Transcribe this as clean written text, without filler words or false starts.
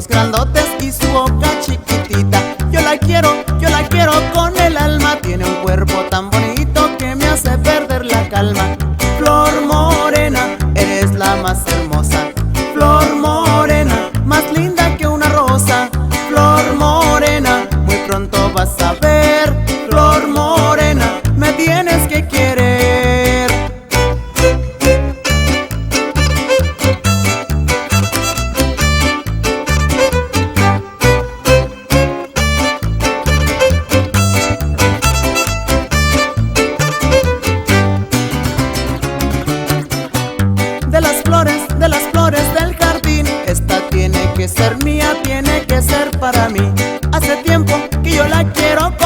ojos grandotes y su boca chiquitita. Yo la quiero con el alma. Tiene un cuerpo tan bonito que me hace perder la calma. Flor morena, eres la más hermosa. Flor morena, más linda que una rosa. Flor morena, muy pronto vas a ver. Flor morena, me tienes que querer. De las flores del jardín, esta tiene que ser mía, tiene que ser para mí. Hace tiempo que yo la quiero